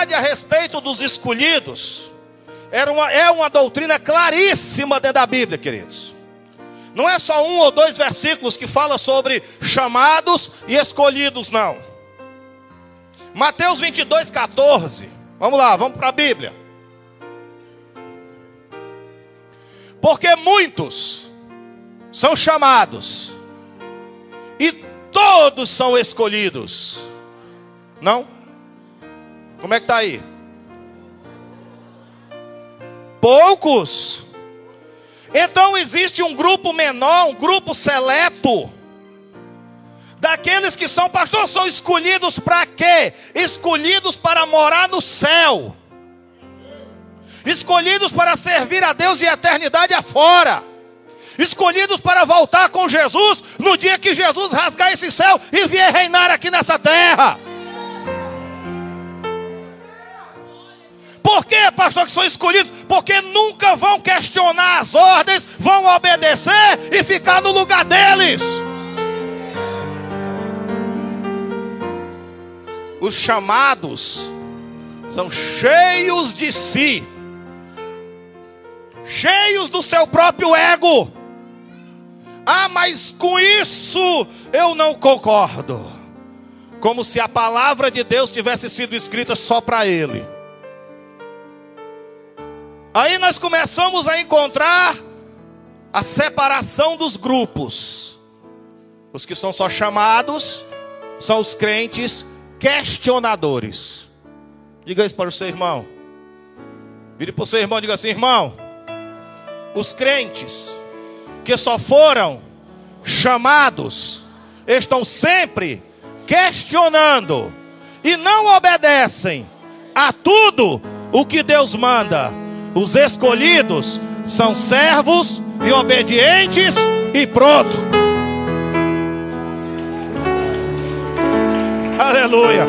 verdade, a respeito dos escolhidos, é uma doutrina claríssima dentro da Bíblia, queridos. Não é só 1 ou 2 versículos que fala sobre chamados e escolhidos, não. Mateus 22, 14. Vamos lá, vamos para a Bíblia. Porque muitos são chamados e todos são escolhidos. Não? Como é que está aí? Poucos. Então existe um grupo menor, um grupo seleto, daqueles que são, pastor, são escolhidos para quê? Escolhidos para morar no céu, escolhidos para servir a Deus de eternidade afora, escolhidos para voltar com Jesus no dia que Jesus rasgar esse céu e vier reinar aqui nessa terra. Por que, pastor, que são escolhidos? Porque nunca vão questionar as ordens, vão obedecer e ficar no lugar deles. Os chamados são cheios de si, cheios do seu próprio ego. Ah, mas com isso eu não concordo. Como se a palavra de Deus tivesse sido escrita só para ele. Aí nós começamos a encontrar a separação dos grupos. Os que são só chamados são os crentes questionadores. Diga isso para o seu irmão. Vire para o seu irmão e diga assim: irmão, os crentes que só foram chamados estão sempre questionando e não obedecem a tudo o que Deus manda. Os escolhidos são servos e obedientes e pronto. Aleluia.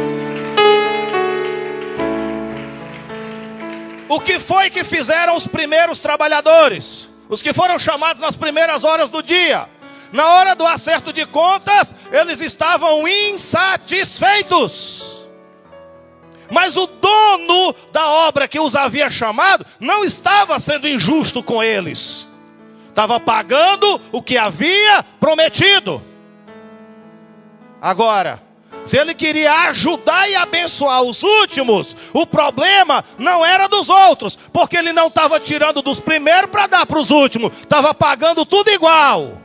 O que foi que fizeram os primeiros trabalhadores? Os que foram chamados nas primeiras horas do dia. Na hora do acerto de contas, eles estavam insatisfeitos. Mas o dono da obra que os havia chamado não estava sendo injusto com eles. Estava pagando o que havia prometido. Agora, se ele queria ajudar e abençoar os últimos, o problema não era dos outros, porque ele não estava tirando dos primeiros para dar para os últimos, estava pagando tudo igual.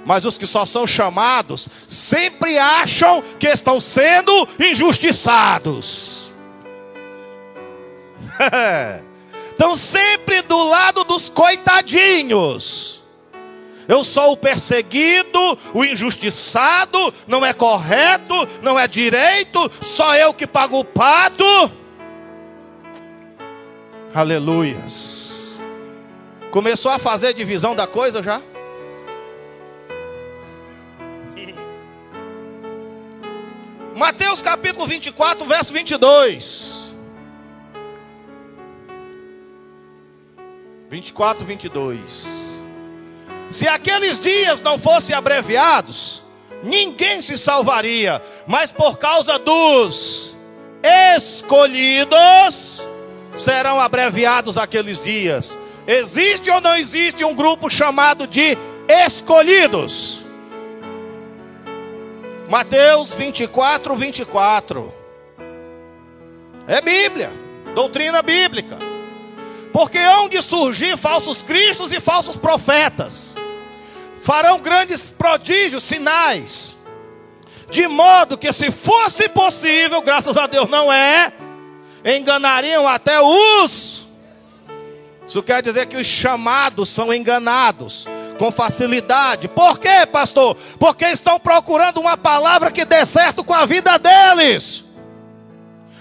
Mas os que só são chamados sempre acham que estão sendo injustiçados. Estão sempre do lado dos coitadinhos. Eu sou o perseguido, o injustiçado, não é correto, não é direito, só eu que pago o pato. Aleluias. Começou a fazer divisão da coisa já? Mateus capítulo 24, verso 22. 24, 22. Se aqueles dias não fossem abreviados, ninguém se salvaria. Mas por causa dos escolhidos, serão abreviados aqueles dias. Existe ou não existe um grupo chamado de escolhidos? Mateus 24, 24. É Bíblia, doutrina bíblica. Porque hão de surgir falsos cristos e falsos profetas. Farão grandes prodígios, sinais. De modo que, se fosse possível, graças a Deus não é, enganariam até os... Isso quer dizer que os chamados são enganados com facilidade. Por quê, pastor? Porque estão procurando uma palavra que dê certo com a vida deles.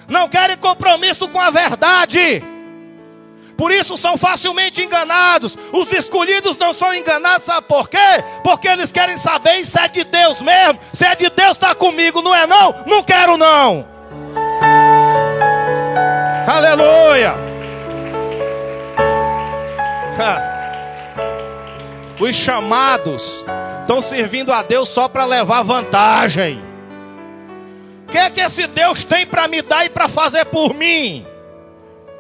Não querem compromisso com a verdade. Por isso são facilmente enganados. Os escolhidos não são enganados, sabe por quê? Porque eles querem saber se é de Deus mesmo. Se é de Deus, está comigo, não é não? Não quero não. Aleluia. Os chamados estão servindo a Deus só para levar vantagem. O que é que esse Deus tem para me dar e para fazer por mim?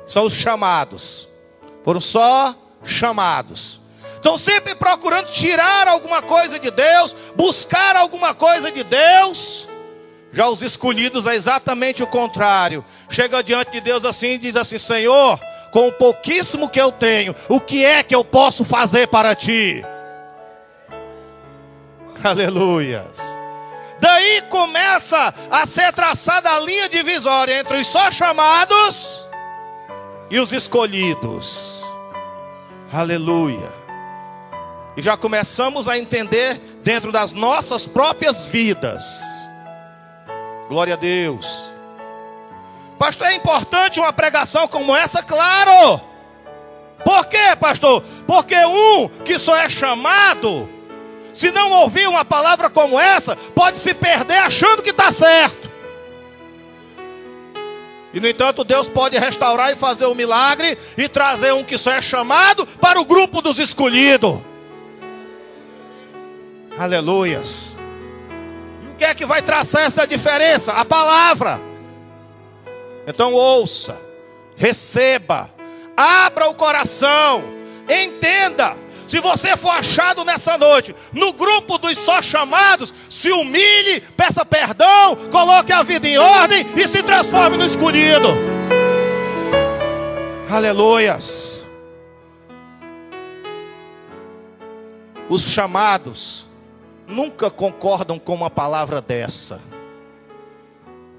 São os chamados. Foram só chamados. Estão sempre procurando tirar alguma coisa de Deus, buscar alguma coisa de Deus. Já os escolhidos é exatamente o contrário. Chega diante de Deus assim e diz assim: Senhor, com o pouquíssimo que eu tenho, o que é que eu posso fazer para ti? Aleluias. Daí começa a ser traçada a linha divisória entre os só chamados e os escolhidos. Aleluia. E já começamos a entender dentro das nossas próprias vidas. Glória a Deus. Pastor, é importante uma pregação como essa? Claro. Por quê, pastor? Porque um que só é chamado, se não ouvir uma palavra como essa, pode se perder achando que está certo. E no entanto Deus pode restaurar e fazer um milagre e trazer um que só é chamado para o grupo dos escolhidos. Aleluias. E o que é que vai traçar essa diferença? A palavra. Então ouça, receba, abra o coração, entenda. Se você for achado nessa noite no grupo dos só chamados, se humilhe, peça perdão, coloque a vida em ordem e se transforme no escolhido. Aleluias. Os chamados nunca concordam com uma palavra dessa.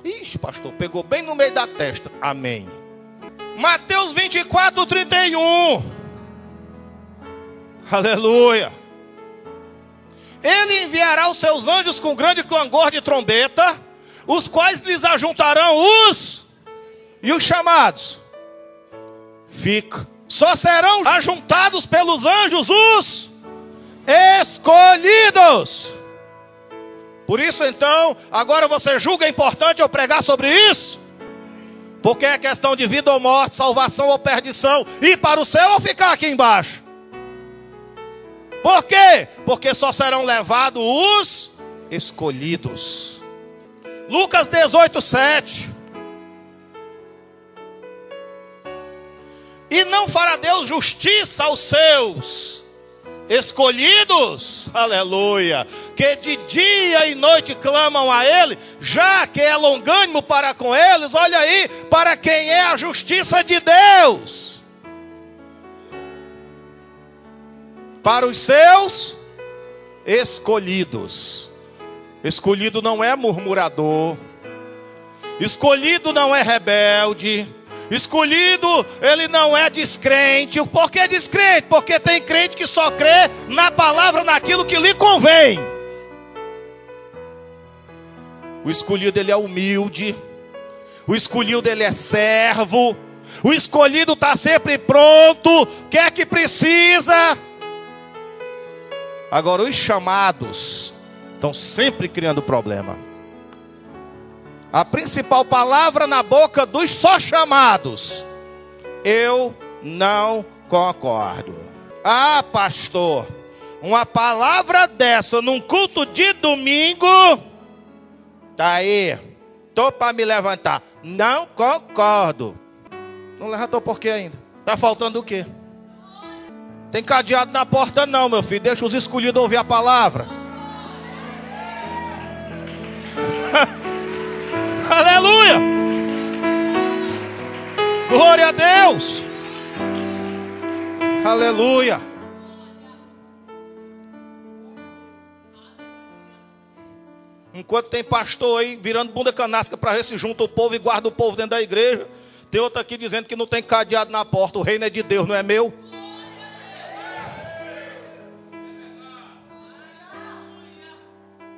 Ixi, pastor, pegou bem no meio da testa. Amém. Mateus 24, 31. Aleluia. Ele enviará os seus anjos com grande clangor de trombeta, os quais lhes ajuntarão os chamados. Só serão ajuntados pelos anjos os escolhidos. Por isso então, agora você julga importante eu pregar sobre isso? Porque é questão de vida ou morte, salvação ou perdição, ir para o céu ou ficar aqui embaixo. Por quê? Porque só serão levados os escolhidos. Lucas 18, 7. E não fará Deus justiça aos seus escolhidos, aleluia, que de dia e noite clamam a Ele, já que é longânimo para com eles. Olha aí, para quem é a justiça de Deus. Para os seus escolhidos. Escolhido não é murmurador. Escolhido não é rebelde. Escolhido, ele não é descrente. Por que descrente? Porque tem crente que só crê na palavra, naquilo que lhe convém. O escolhido, ele é humilde. O escolhido, ele é servo. O escolhido está sempre pronto. Quer que precisa. Agora os chamados estão sempre criando problema. A principal palavra na boca dos só chamados: eu não concordo. Ah, pastor, uma palavra dessa num culto de domingo, tá aí, tô para me levantar. Não concordo. Não levantou por quê ainda? Tá faltando o quê? Tem cadeado na porta não, meu filho. Deixa os escolhidos ouvir a palavra. Aleluia. Glória a Deus. Aleluia. Enquanto tem pastor aí virando bunda canasca para ver se junta o povo e guarda o povo dentro da igreja, tem outro aqui dizendo que não tem cadeado na porta. O reino é de Deus, não é meu.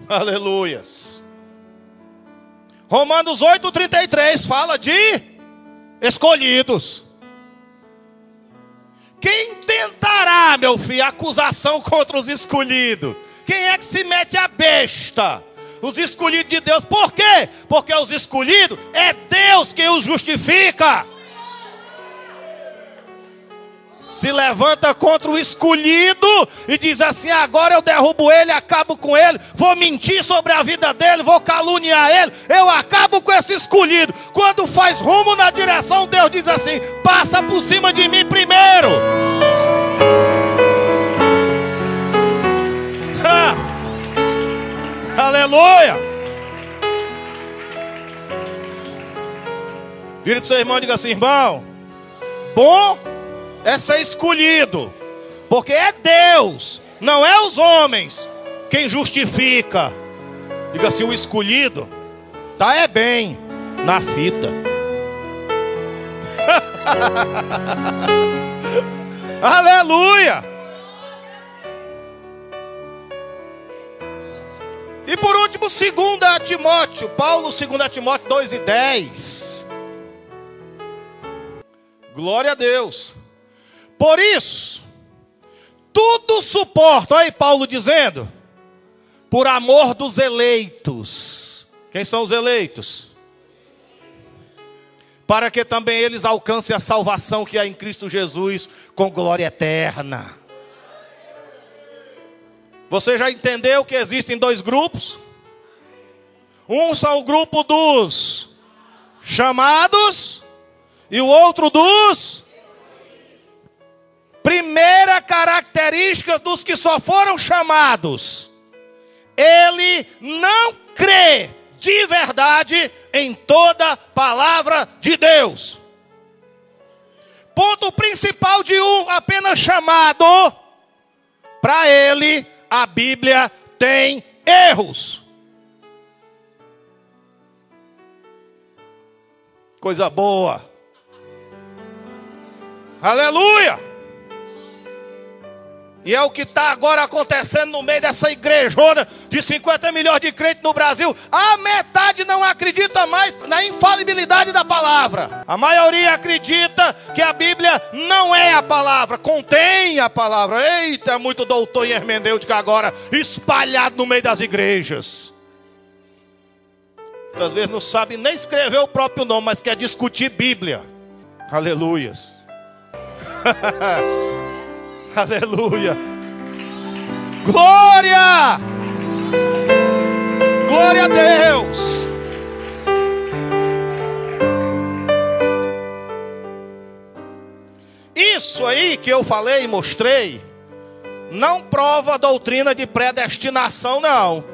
Aleluias. Romanos 8:33 fala de escolhidos. Quem tentará, meu filho, acusação contra os escolhidos? Quem é que se mete a besta? Os escolhidos de Deus. Por quê? Porque os escolhidos é Deus quem os justifica. se levanta contra o escolhido e diz assim: agora eu derrubo ele, acabo com ele, vou mentir sobre a vida dele, vou caluniar ele, eu acabo com esse escolhido. Quando faz rumo na direção, Deus diz assim: passa por cima de mim primeiro. Aleluia. Vira para o seu irmão e diga assim: irmão, bom é ser escolhido, porque é Deus, não é os homens quem justifica. Diga assim: o escolhido tá é bem na fita. Aleluia. E por último, 2 Timóteo, Paulo, 2 Timóteo 2:10. Glória a Deus. Por isso, tudo suporto, olha aí Paulo dizendo, por amor dos eleitos. Quem são os eleitos? Para que também eles alcancem a salvação que há em Cristo Jesus com glória eterna. Você já entendeu que existem dois grupos? Um são o grupo dos chamados e o outro dos... Primeira característica dos que só foram chamados: ele não crê de verdade em toda palavra de Deus. Ponto principal de um apenas chamado: para ele a Bíblia tem erros. Coisa boa. Aleluia. E é o que está agora acontecendo no meio dessa igrejona de 50 milhões de crentes no Brasil. A metade não acredita mais na infalibilidade da palavra. A maioria acredita que a Bíblia não é a palavra, contém a palavra. Eita, é muito doutor em hermenêutica agora, espalhado no meio das igrejas. Às vezes não sabe nem escrever o próprio nome, mas quer discutir Bíblia. Aleluias. Aleluia. Glória. Glória a Deus. Isso aí que eu falei e mostrei não prova a doutrina de predestinação, não.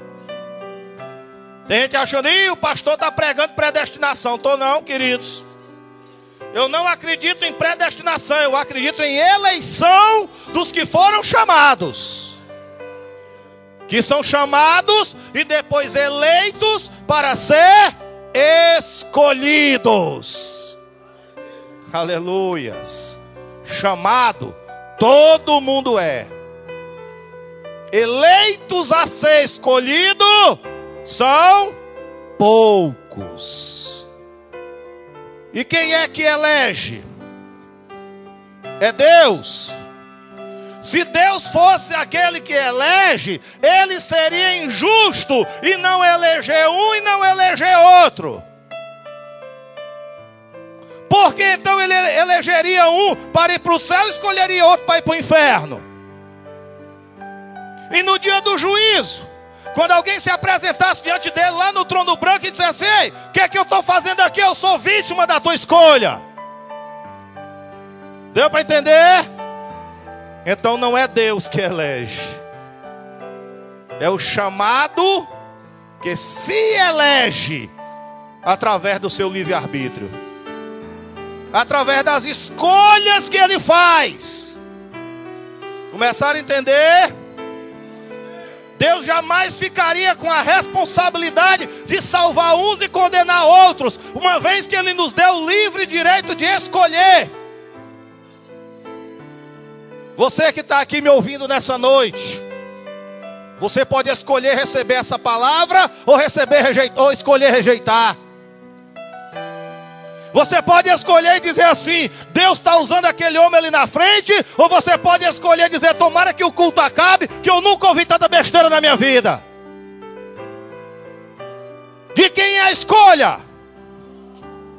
Tem gente achando: ih, o pastor está pregando predestinação. Tô não, queridos. Eu não acredito em predestinação, eu acredito em eleição dos que foram chamados. Que são chamados e depois eleitos para ser escolhidos. Aleluias. Chamado, todo mundo é. Eleitos a ser escolhido são poucos. E quem é que elege? É Deus. Se Deus fosse aquele que elege, ele seria injusto e não eleger um e não eleger outro. Por que então ele elegeria um para ir para o céu e escolheria outro para ir para o inferno? E no dia do juízo, quando alguém se apresentasse diante dele lá no trono branco e dissesse: ei, o que é que eu estou fazendo aqui? Eu sou vítima da tua escolha. Deu para entender? Então não é Deus que elege. É o chamado que se elege através do seu livre-arbítrio. Através das escolhas que ele faz. Começaram a entender? Deus jamais ficaria com a responsabilidade de salvar uns e condenar outros, uma vez que Ele nos deu o livre direito de escolher. Você que está aqui me ouvindo nessa noite, você pode escolher receber essa palavra ou escolher rejeitar. Você pode escolher e dizer assim: Deus está usando aquele homem ali na frente. Ou você pode escolher e dizer: tomara que o culto acabe, que eu nunca ouvi tanta besteira na minha vida. De quem é a escolha?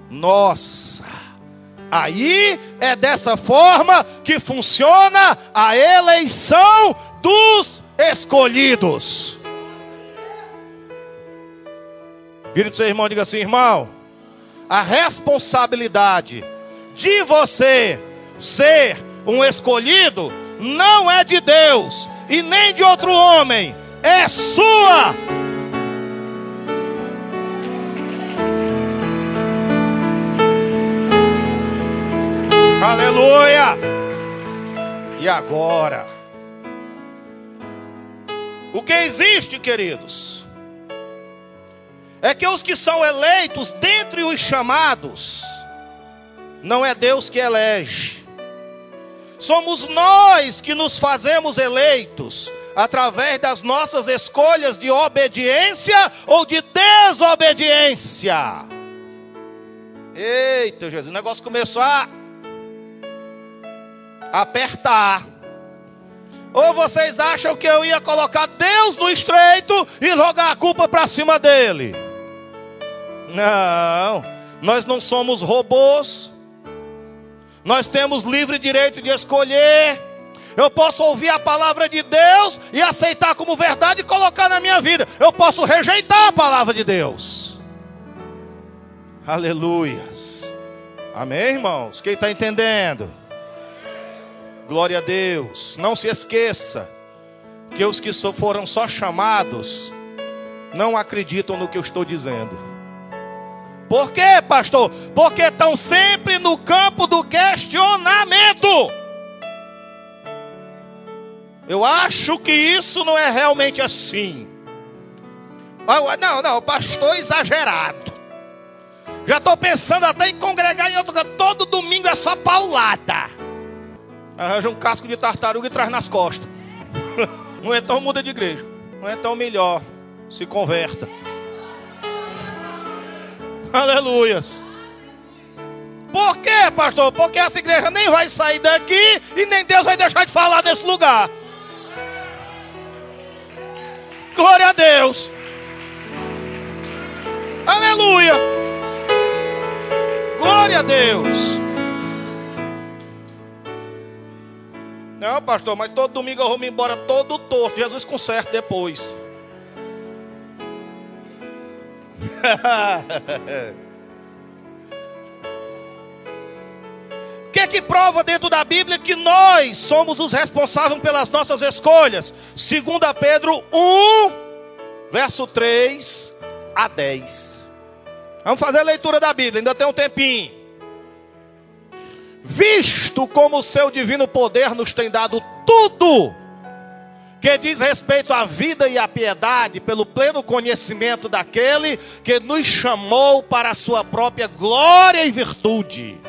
Nossa. Aí é dessa forma que funciona a eleição dos escolhidos. Vire para o seu irmão e diga assim: irmão, a responsabilidade de você ser um escolhido não é de Deus e nem de outro homem, é sua. Aleluia! E agora? O que existe, queridos, é que os que são eleitos dentre os chamados, não é Deus que elege. Somos nós que nos fazemos eleitos através das nossas escolhas de obediência ou de desobediência. Eita, Jesus, o negócio começou a apertar. Ou vocês acham que eu ia colocar Deus no estreito e jogar a culpa para cima dele? Não, nós não somos robôs. Nós temos livre direito de escolher. Eu posso ouvir a palavra de Deus e aceitar como verdade e colocar na minha vida. Eu posso rejeitar a palavra de Deus. Aleluias. Amém, irmãos? Quem está entendendo? Glória a Deus. Não se esqueça que os que foram só chamados não acreditam no que eu estou dizendo. Por quê, pastor? Porque estão sempre no campo do questionamento. Eu acho que isso não é realmente assim. Não, pastor exagerado. Já estou pensando até em congregar em outro canto. Todo domingo é só paulada. Arranja um casco de tartaruga e traz nas costas. Não é tão muda de igreja. Não é tão melhor. Se converta. Aleluias. Por quê, pastor? Porque essa igreja nem vai sair daqui e nem Deus vai deixar de falar nesse lugar. Glória a Deus. Aleluia. Glória a Deus. Não, pastor, mas todo domingo eu vou me embora todo torto. Jesus conserta depois. O que é que prova dentro da Bíblia que nós somos os responsáveis pelas nossas escolhas? 2 Pedro 1, verso 3 a 10. Vamos fazer a leitura da Bíblia, ainda tem um tempinho. Visto como o seu divino poder nos tem dado tudo que diz respeito à vida e à piedade, pelo pleno conhecimento daquele que nos chamou para a sua própria glória e virtude,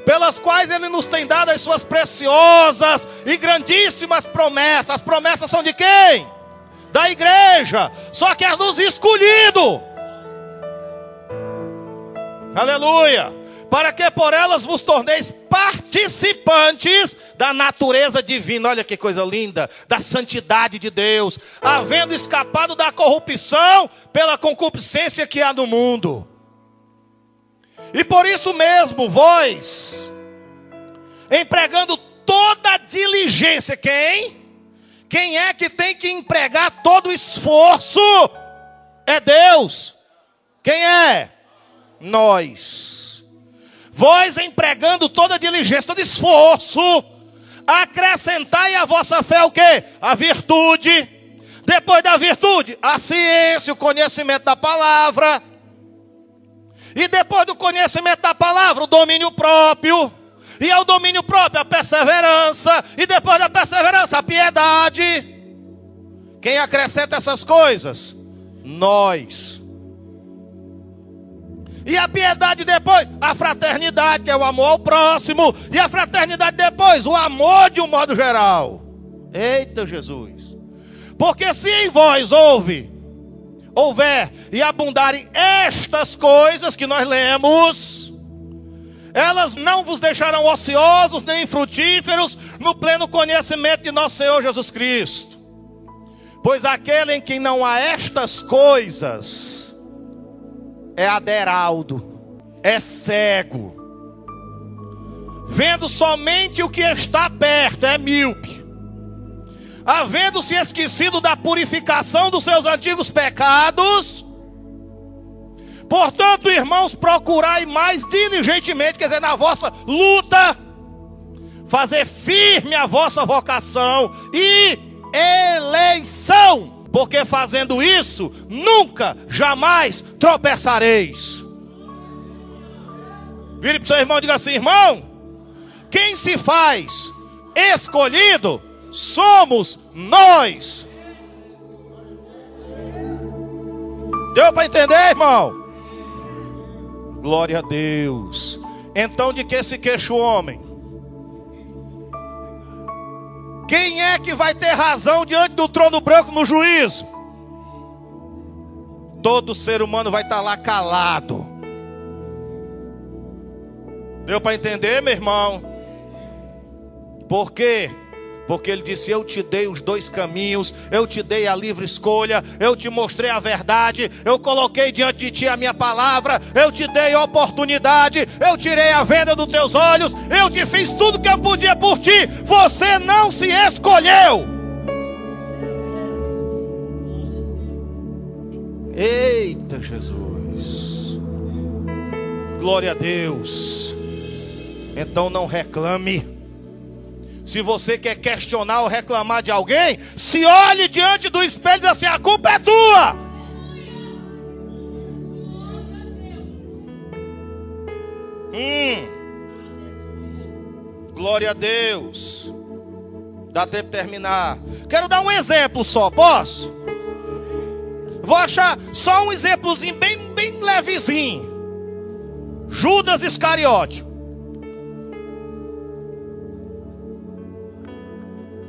pelas quais ele nos tem dado as suas preciosas e grandíssimas promessas. As promessas são de quem? Da igreja, só que é dos escolhidos. Aleluia. Para que por elas vos torneis participantes da natureza divina. Olha que coisa linda. Da santidade de Deus. Havendo escapado da corrupção pela concupiscência que há no mundo. E por isso mesmo, vós, empregando toda a diligência. Quem é que tem que empregar todo o esforço? É Deus. Quem é? Nós. Vós empregando toda diligência, todo esforço, acrescentai à vossa fé o quê? A virtude. Depois da virtude, a ciência, o conhecimento da palavra. E depois do conhecimento da palavra, o domínio próprio. E ao domínio próprio, a perseverança. E depois da perseverança, a piedade. Quem acrescenta essas coisas? Nós. E a piedade depois, a fraternidade, que é o amor ao próximo. E a fraternidade depois, o amor de um modo geral. Eita Jesus. Porque se em vós houver e abundarem estas coisas que nós lemos, elas não vos deixarão ociosos nem infrutíferos no pleno conhecimento de nosso Senhor Jesus Cristo. Pois aquele em quem não há estas coisas é aderaldo, é cego, vendo somente o que está perto, é míope. Havendo-se esquecido da purificação dos seus antigos pecados. Portanto, irmãos, procurai mais diligentemente, quer dizer, na vossa luta, fazer firme a vossa vocação e eleição, porque fazendo isso, nunca, jamais tropeçareis. Vire para o seu irmão e diga assim: irmão, quem se faz escolhido somos nós. Deu para entender, irmão? Glória a Deus. Então de que se queixa o homem? Quem é que vai ter razão diante do trono branco no juízo? Todo ser humano vai estar lá calado. Deu para entender, meu irmão? Por quê? Porque ele disse: eu te dei os dois caminhos, eu te dei a livre escolha, eu te mostrei a verdade, eu coloquei diante de ti a minha palavra, eu te dei a oportunidade, eu tirei a venda dos teus olhos, eu te fiz tudo que eu podia por ti, você não se escolheu. Eita Jesus, glória a Deus. Então não reclame. Se você quer questionar ou reclamar de alguém, se olhe diante do espelho e diz assim: a culpa é tua. Glória a Deus. Dá tempo de terminar. Quero dar um exemplo só, posso? Vou achar só um exemplozinho bem levezinho. Judas Iscariote,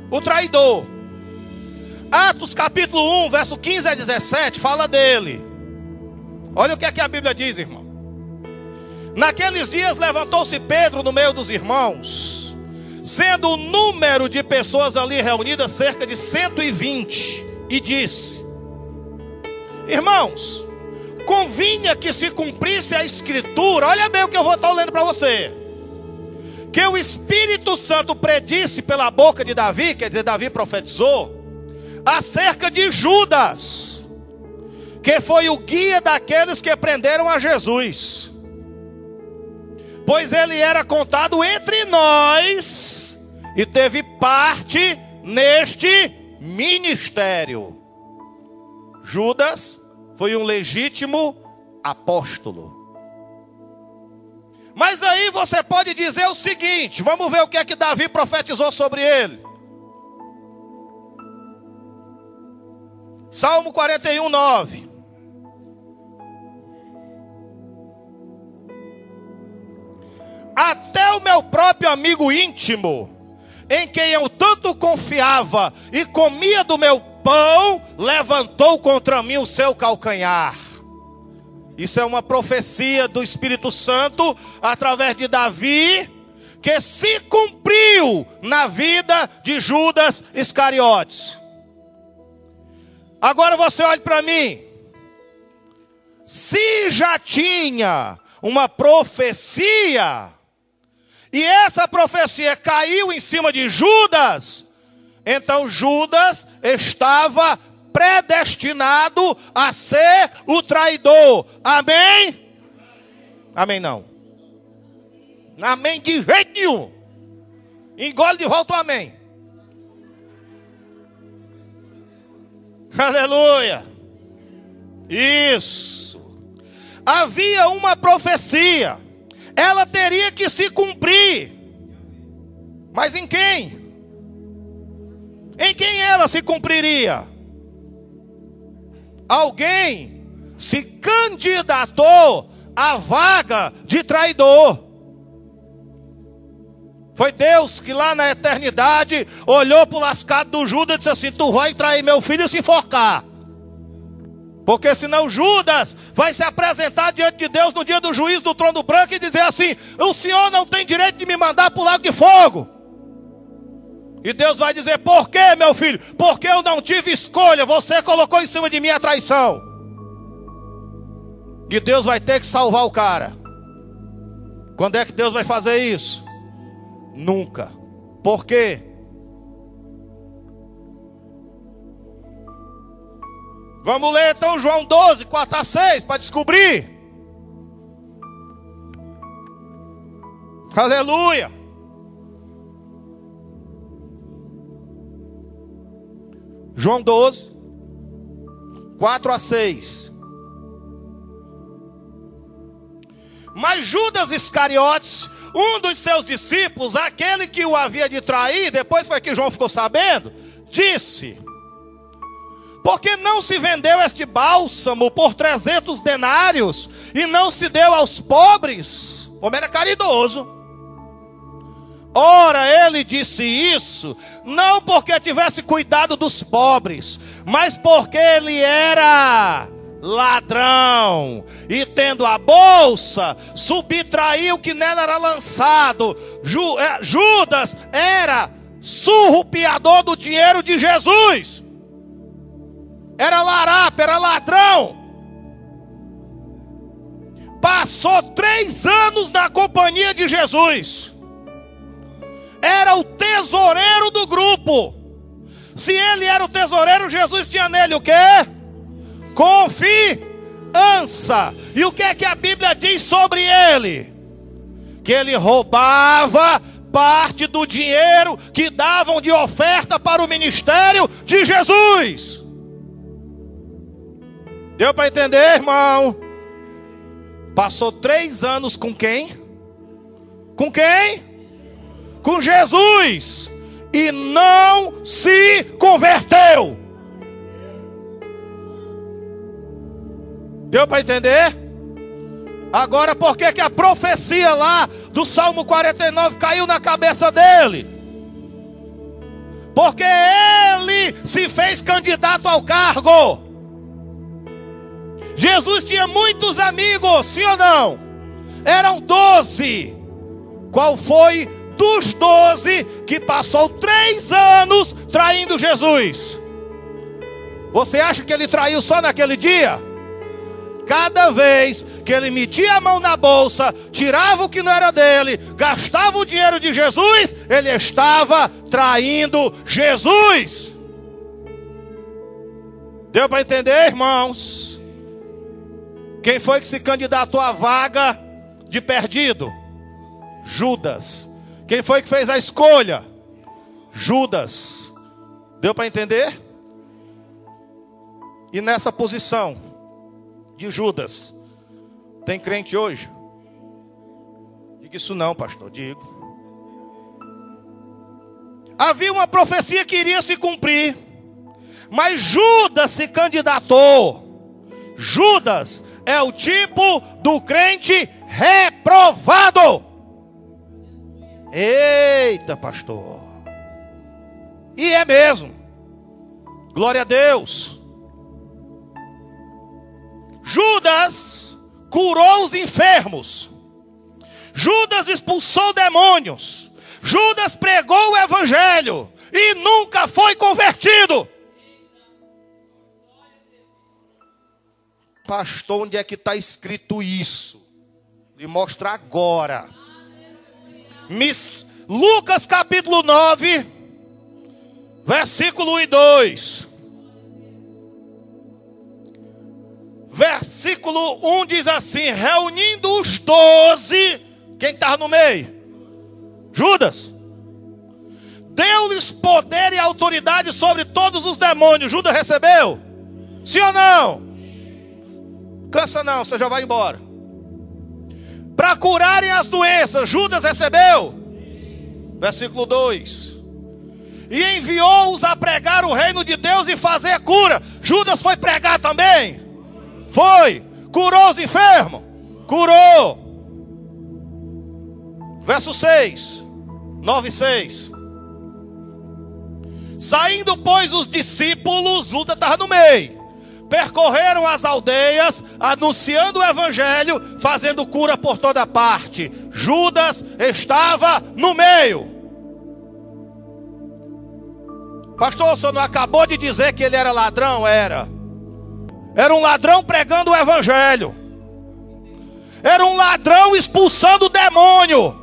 o traidor. Atos capítulo 1, verso 15 a 17, fala dele. Olha o que é que a Bíblia diz, irmão. Naqueles dias levantou-se Pedro no meio dos irmãos, sendo o número de pessoas ali reunidas cerca de 120, e disse: irmãos, convinha que se cumprisse a escritura. Olha bem o que eu vou estar lendo para você. Que o Espírito Santo predisse pela boca de Davi, quer dizer, Davi profetizou, acerca de Judas, que foi o guia daqueles que prenderam a Jesus. Pois ele era contado entre nós e teve parte neste ministério. Judas foi um legítimo apóstolo. Mas aí você pode dizer o seguinte, vamos ver o que é que Davi profetizou sobre ele. Salmo 41, 9. Até o meu próprio amigo íntimo, em quem eu tanto confiava e comia do meu pão, levantou contra mim o seu calcanhar. Isso é uma profecia do Espírito Santo através de Davi, que se cumpriu na vida de Judas Iscariotes. Agora você olha para mim. Se já tinha uma profecia, e essa profecia caiu em cima de Judas, então Judas estava predestinado a ser o traidor. Amém? Amém não. Amém de jeito nenhum. Engole de volta o amém. Aleluia. Isso. Havia uma profecia. Ela teria que se cumprir. Mas em quem? Em quem ela se cumpriria? Alguém se candidatou à vaga de traidor. Foi Deus que lá na eternidade olhou para o lascado do Judas e disse assim: tu vai trair meu filho e se enforcar. Porque senão Judas vai se apresentar diante de Deus no dia do juízo do trono branco e dizer assim: o Senhor não tem direito de me mandar para o lago de fogo. E Deus vai dizer: por quê, meu filho? Porque eu não tive escolha, você colocou em cima de mim a traição. E Deus vai ter que salvar o cara. Quando é que Deus vai fazer isso? Nunca. Por quê? Vamos ler então João 12, 4 a 6 para descobrir. Aleluia. João 12, 4 a 6. Mas Judas Iscariotes, um dos seus discípulos, aquele que o havia de trair, depois foi que João ficou sabendo, disse: por que não se vendeu este bálsamo por 300 denários e não se deu aos pobres? Como era caridoso. Ora, ele disse isso, não porque tivesse cuidado dos pobres, mas porque ele era ladrão, e tendo a bolsa, subtraiu o que nela era lançado. Judas era surrupiador do dinheiro de Jesus, era larápio, era ladrão. Passou 3 anos na companhia de Jesus, era o tesoureiro do grupo. Se ele era o tesoureiro, Jesus tinha nele o quê? Confiança. E o que é que a Bíblia diz sobre ele? Que ele roubava parte do dinheiro que davam de oferta para o ministério de Jesus. Deu para entender, irmão? Passou 3 anos com quem? Com quem? Com Jesus. E não se converteu. Deu para entender? Agora, por que a profecia lá do Salmo 49 caiu na cabeça dele? Porque ele se fez candidato ao cargo. Jesus tinha muitos amigos, sim ou não? Eram 12. Qual foi dos 12 que passou 3 anos traindo Jesus? Você acha que ele traiu só naquele dia? Cada vez que ele metia a mão na bolsa, tirava o que não era dele, gastava o dinheiro de Jesus, ele estava traindo Jesus. Deu para entender, irmãos? Quem foi que se candidatou à vaga de perdido? Judas. Quem foi que fez a escolha? Judas. Deu para entender? E nessa posição de Judas, tem crente hoje? Diga isso não, pastor, digo. Havia uma profecia que iria se cumprir, mas Judas se candidatou. Judas é o tipo do crente reprovado. Eita, pastor. E é mesmo. Glória a Deus. Judas curou os enfermos. Judas expulsou demônios. Judas pregou o evangelho e nunca foi convertido. Pastor, onde é que está escrito isso? Vou mostrar agora. Lucas capítulo 9, versículo 1 e 2. Versículo 1 diz assim: reunindo os 12, quem estava no meio? Judas. Deu-lhes poder e autoridade sobre todos os demônios. Judas recebeu? Sim ou não? Cansa não, você já vai embora. Para curarem as doenças, Judas recebeu? Versículo 2. E enviou-os a pregar o reino de Deus e fazer cura. Judas foi pregar também? Foi. Curou os enfermos? Curou. Verso 6. 9 e 6. Saindo, pois, os discípulos, Judas estava no meio, percorreram as aldeias, anunciando o evangelho, fazendo cura por toda parte. Judas estava no meio. Pastor, o senhor não acabou de dizer que ele era ladrão? Era um ladrão pregando o evangelho. Era um ladrão expulsando o demônio.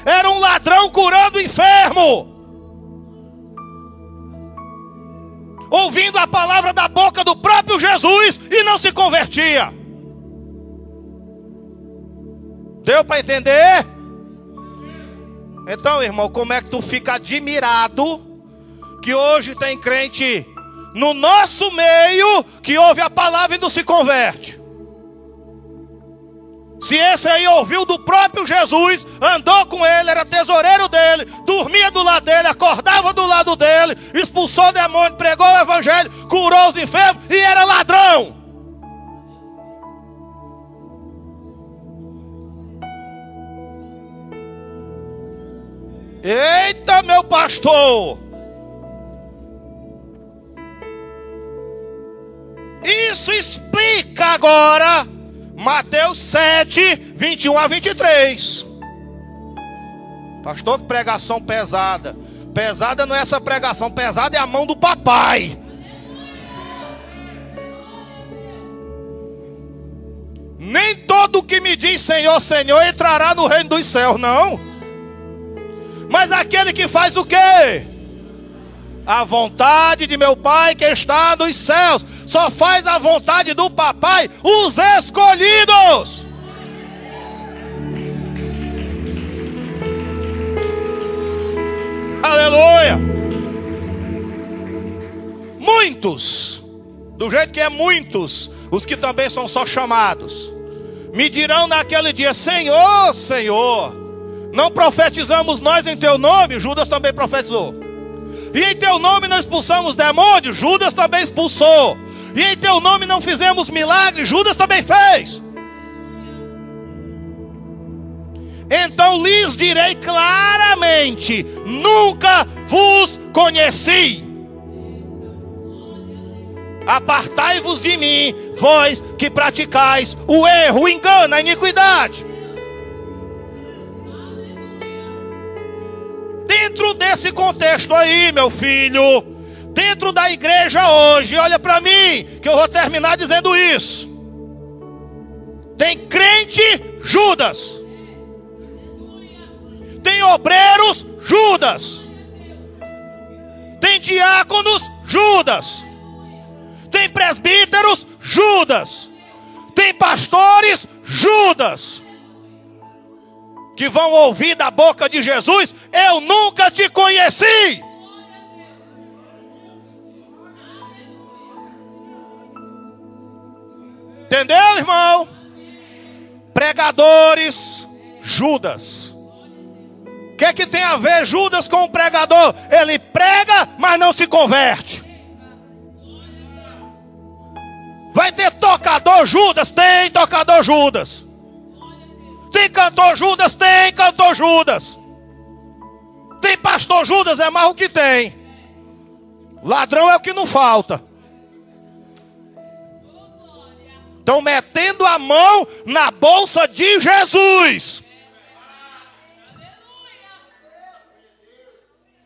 era um ladrão curando o enfermo, ouvindo a palavra da boca do próprio Jesus e não se convertia. Deu para entender? Então, irmão, como é que tu fica admirado que hoje tem crente no nosso meio que ouve a palavra e não se converte? Se esse aí ouviu do próprio Jesus, andou com ele, era tesoureiro dele, dormia do lado dele, acordava do lado dele, expulsou demônio, pregou o evangelho, curou os enfermos e era ladrão. Eita, meu pastor! Isso explica agora Mateus 7, 21 a 23. Pastor, que pregação pesada. Pesada não é essa pregação, pesada é a mão do papai. Nem todo que me diz Senhor, Senhor entrará no reino dos céus, não. Mas aquele que faz o quê? A vontade de meu Pai que está nos céus. Só faz a vontade do papai os escolhidos. Aleluia. Muitos, do jeito que é muitos, os que também são só chamados, me dirão naquele dia: Senhor, Senhor, não profetizamos nós em teu nome? Judas também profetizou. E em teu nome não expulsamos demônios? Judas também expulsou. E em teu nome não fizemos milagres? Judas também fez. Então lhes direi claramente: nunca vos conheci. Apartai-vos de mim, vós que praticais o erro, o engano, a iniquidade. Dentro desse contexto aí, meu filho, dentro da igreja hoje, olha para mim, que eu vou terminar dizendo isso. Tem crente Judas. Tem obreiros Judas. Tem diáconos Judas. Tem presbíteros Judas. Tem pastores Judas, que vão ouvir da boca de Jesus: eu nunca te conheci. Entendeu, irmão? Pregadores Judas. O que é que tem a ver Judas com o pregador? Ele prega, mas não se converte. Vai ter tocador Judas? Tem tocador Judas. Tem cantor Judas? Tem cantor Judas. Tem pastor Judas? É mais o que tem. Ladrão é o que não falta. Estão metendo a mão na bolsa de Jesus.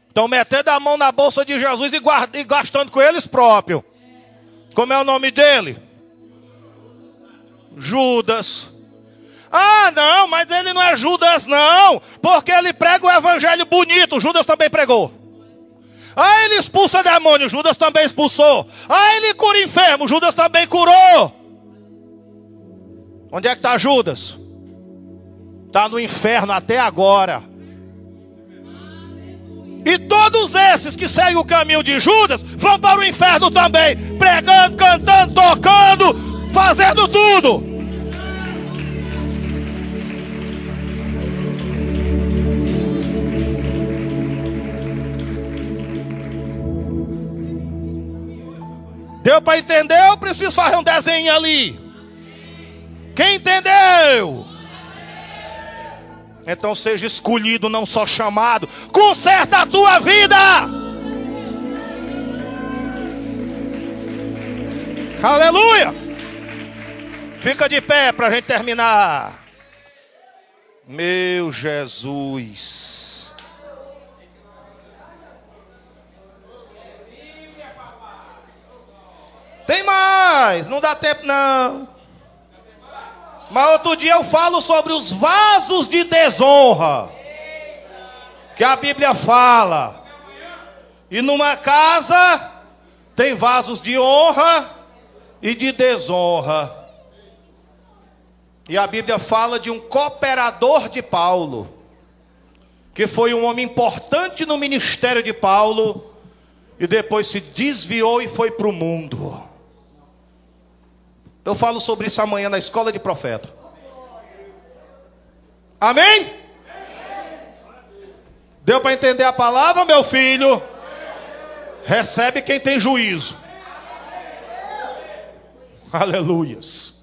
Estão metendo a mão na bolsa de Jesus e gastando com eles próprios. Como é o nome dele? Judas. Ah, não, mas ele não é Judas não, porque ele prega o evangelho bonito. Judas também pregou. Ah, ele expulsa demônio. Judas também expulsou. Ah, ele cura enfermo. Judas também curou. Onde é que está Judas? Está no inferno até agora. E todos esses que seguem o caminho de Judas vão para o inferno também, pregando, cantando, tocando, fazendo tudo. Deu para entender? Eu preciso fazer um desenho ali. Quem entendeu? Então seja escolhido, não só chamado. Conserta a tua vida. Aleluia. Fica de pé para a gente terminar. Meu Jesus. Tem mais, não dá tempo não. Mas outro dia eu falo sobre os vasos de desonra. que a Bíblia fala. E numa casa tem vasos de honra e de desonra. E a Bíblia fala de um cooperador de Paulo, que foi um homem importante no ministério de Paulo, e depois se desviou e foi para o mundo. Eu falo sobre isso amanhã na escola de profeta. Amém? Deu para entender a palavra, meu filho? Recebe quem tem juízo. Aleluias.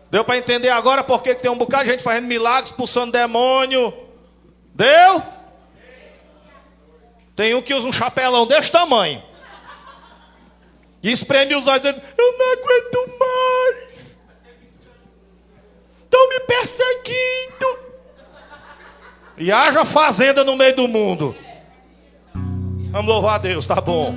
Deu para entender agora por que tem um bocado de gente fazendo milagres, expulsando demônio? Deu? Tem um que usa um chapelão desse tamanho e espreme os olhos dizendo: eu não aguento mais, estão me perseguindo. E haja fazenda no meio do mundo. Vamos louvar a Deus, tá bom.